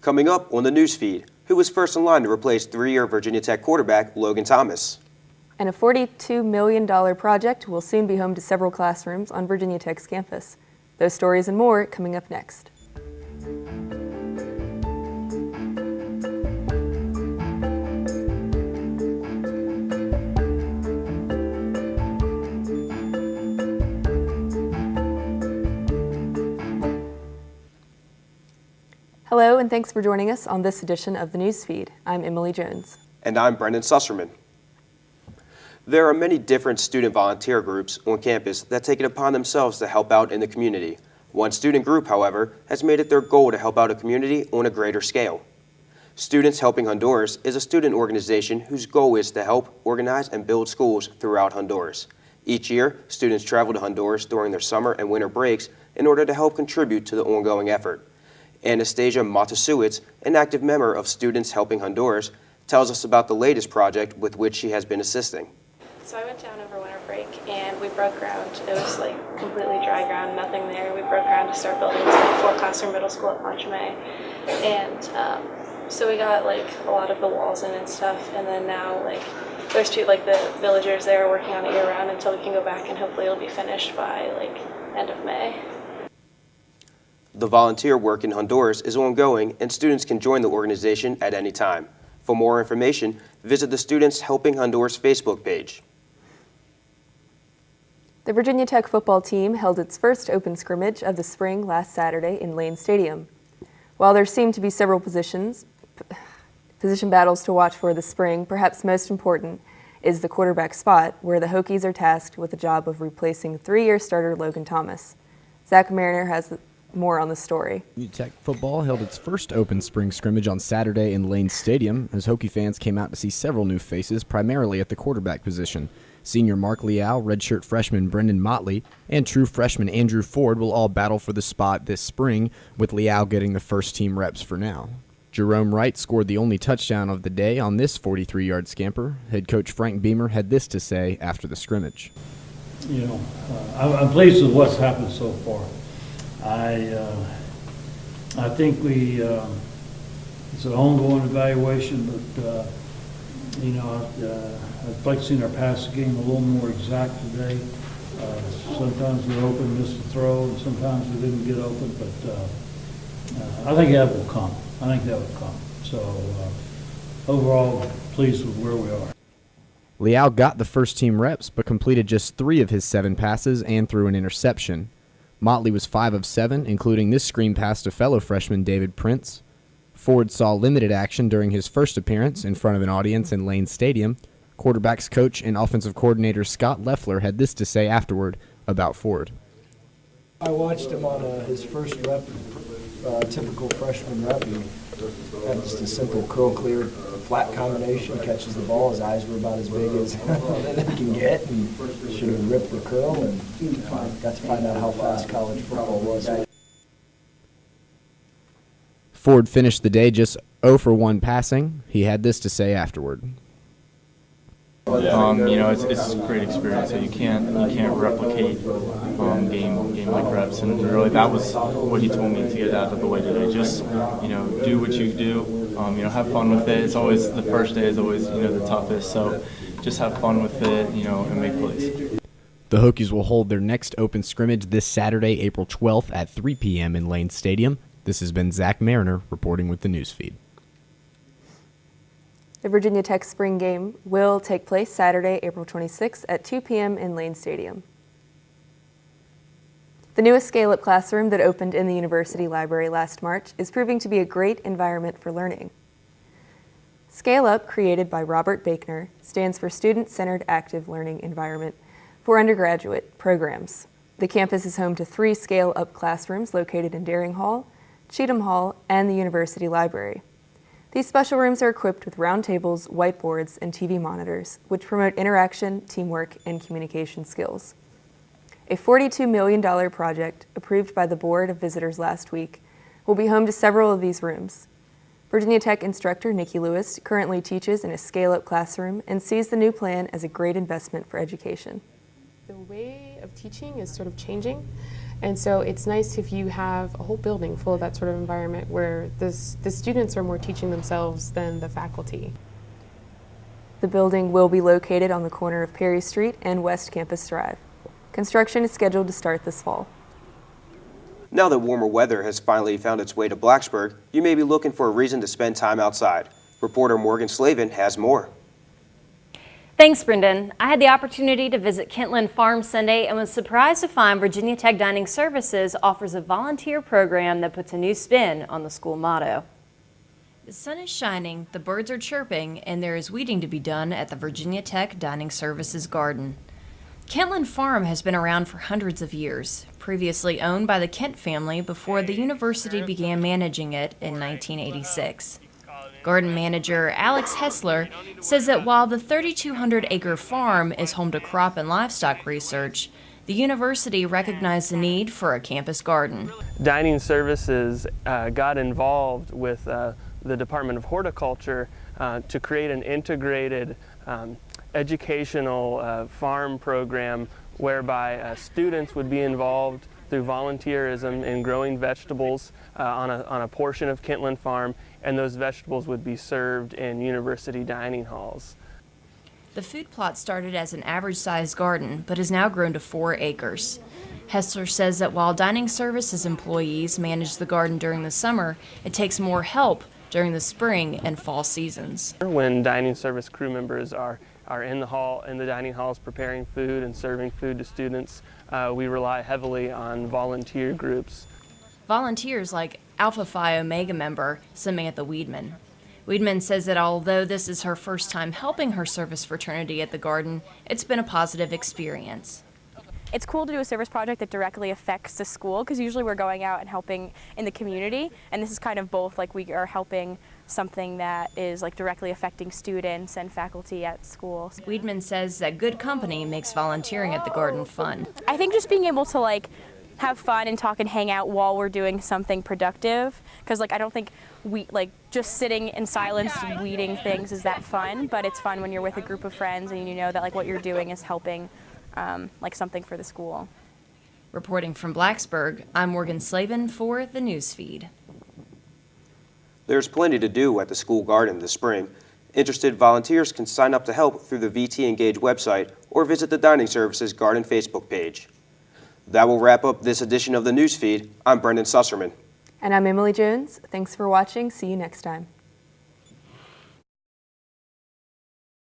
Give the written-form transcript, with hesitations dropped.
Coming up on the newsfeed, who was first in line to replace three-year Virginia Tech quarterback Logan Thomas? And a $42 million project will soon be home to several classrooms on Virginia Tech's campus. Those stories and more coming up next. Hello, and thanks for joining us on this edition of the Newsfeed. I'm Emily Jones. And I'm Brendan Susserman. There are many different student volunteer groups on campus that take it upon themselves to help out in the community. One student group, however, has made it their goal to help out a community on a greater scale. Students Helping Honduras is a student organization whose goal is to help organize and build schools throughout Honduras. Each year, students travel to Honduras during their summer and winter breaks in order to help contribute to the ongoing effort. Anastasia Matasuwitz, an active member of Students Helping Honduras, tells us about the latest project with which she has been assisting. So I went down over winter break and we broke ground. It was like completely dry ground, nothing there. We broke ground to start building this like 4-classroom middle school at Ponchame. And so we got like a lot of the walls in and stuff, and then now like there's two, like the villagers there are working on it year round until we can go back, and hopefully it'll be finished by like end of May. The volunteer work in Honduras is ongoing, and students can join the organization at any time. For more information, visit the Students Helping Honduras Facebook page. The Virginia Tech football team held its first open scrimmage of the spring last Saturday in Lane Stadium. While there seemed to be several position battles to watch for this spring, perhaps most important is the quarterback spot, where the Hokies are tasked with the job of replacing three-year starter Logan Thomas. Zach Mariner has more on the story. Virginia Tech football held its first open spring scrimmage on Saturday in Lane Stadium as Hokie fans came out to see several new faces, primarily at the quarterback position. Senior Mark Leal, redshirt freshman Brendan Motley, and true freshman Andrew Ford will all battle for the spot this spring, with Leal getting the first team reps for now. Jerome Wright scored the only touchdown of the day on this 43-yard scamper. Head coach Frank Beamer had this to say after the scrimmage. I'm pleased with what's happened so far. I think it's an ongoing evaluation, but I'd like to see our pass game a little more exact today. Sometimes we're open, missed the throw, and sometimes we didn't get open, but I think that will come. So overall, pleased with where we are. Leal got the first team reps, but completed just 3 of his 7 passes and threw an interception. Motley was 5 of 7, including this screen pass to fellow freshman David Prince. Ford saw limited action during his first appearance in front of an audience in Lane Stadium. Quarterbacks coach and offensive coordinator Scott Leffler had this to say afterward about Ford. I watched him on his first rep, typical freshman rep. He had just a simple curl clear flat combination, catches the ball. His eyes were about as big as they can get, and should have ripped the curl, and got to find out how fast college football was. Ford finished the day just 0 for 1 passing. He had this to say afterward. It's a great experience. So you can't replicate game like reps, and really that was what he told me to get out of the way today. Just do what you do. Have fun with it. It's always the first day is always the toughest. So just have fun with it, and make plays. The Hokies will hold their next open scrimmage this Saturday, April 12th at 3 p.m. in Lane Stadium. This has been Zach Mariner reporting with the Newsfeed. The Virginia Tech spring game will take place Saturday, April 26th at 2 p.m. in Lane Stadium. The newest scale-up classroom that opened in the university library last March is proving to be a great environment for learning. Scale-up, created by Robert Bakener, stands for Student-Centered Active Learning Environment for undergraduate programs. The campus is home to 3 scale-up classrooms located in Daring Hall, Cheatham Hall, and the university library. These special rooms are equipped with round tables, whiteboards, and TV monitors, which promote interaction, teamwork, and communication skills. A $42 million project approved by the Board of Visitors last week will be home to several of these rooms. Virginia Tech instructor Nikki Lewis currently teaches in a scale-up classroom and sees the new plan as a great investment for education. The way of teaching is sort of changing, And so it's nice if you have a whole building full of that sort of environment where the students are more teaching themselves than the faculty. The building will be located on the corner of Perry Street and West Campus Drive. Construction is scheduled to start this fall. Now that warmer weather has finally found its way to Blacksburg, you may be looking for a reason to spend time outside. Reporter Morgan Slavin has more. Thanks, Brendan. I had the opportunity to visit Kentland Farm Sunday and was surprised to find Virginia Tech Dining Services offers a volunteer program that puts a new spin on the school motto. The sun is shining, the birds are chirping, and there is weeding to be done at the Virginia Tech Dining Services garden. Kentland Farm has been around for hundreds of years, previously owned by the Kent family before the university began managing it in 1986. Garden manager Alex Hessler says that while the 3,200-acre farm is home to crop and livestock research, the university recognized the need for a campus garden. Dining Services got involved with the Department of Horticulture to create an integrated educational farm program whereby students would be involved through volunteerism in growing vegetables on a portion of Kentland Farm, and those vegetables would be served in university dining halls. The food plot started as an average-sized garden, but has now grown to 4 acres. Hessler says that while Dining Services employees manage the garden during the summer, it takes more help during the spring and fall seasons. When dining service crew members are in the dining halls preparing food and serving food to students, we rely heavily on volunteer groups. Volunteers like Alpha Phi Omega member Samantha Weedman. Weedman says that although this is her first time helping her service fraternity at the garden, it's been a positive experience. It's cool to do a service project that directly affects the school, because usually we're going out and helping in the community, and this is kind of both, like we are helping something that is like directly affecting students and faculty at school. Weedman says that good company makes volunteering at the garden fun. I think just being able to like have fun and talk and hang out while we're doing something productive, because like I don't think we like just sitting in silence weeding things is that fun, but it's fun when you're with a group of friends and you know that like what you're doing is helping like something for the school. Reporting from Blacksburg, I'm Morgan Slavin for the Newsfeed. There's plenty to do at the school garden this spring. Interested volunteers can sign up to help through the VT Engage website or visit the Dining Services Garden Facebook page. That will wrap up this edition of the Newsfeed. I'm Brendan Susserman. And I'm Emily Jones. Thanks for watching. See you next time.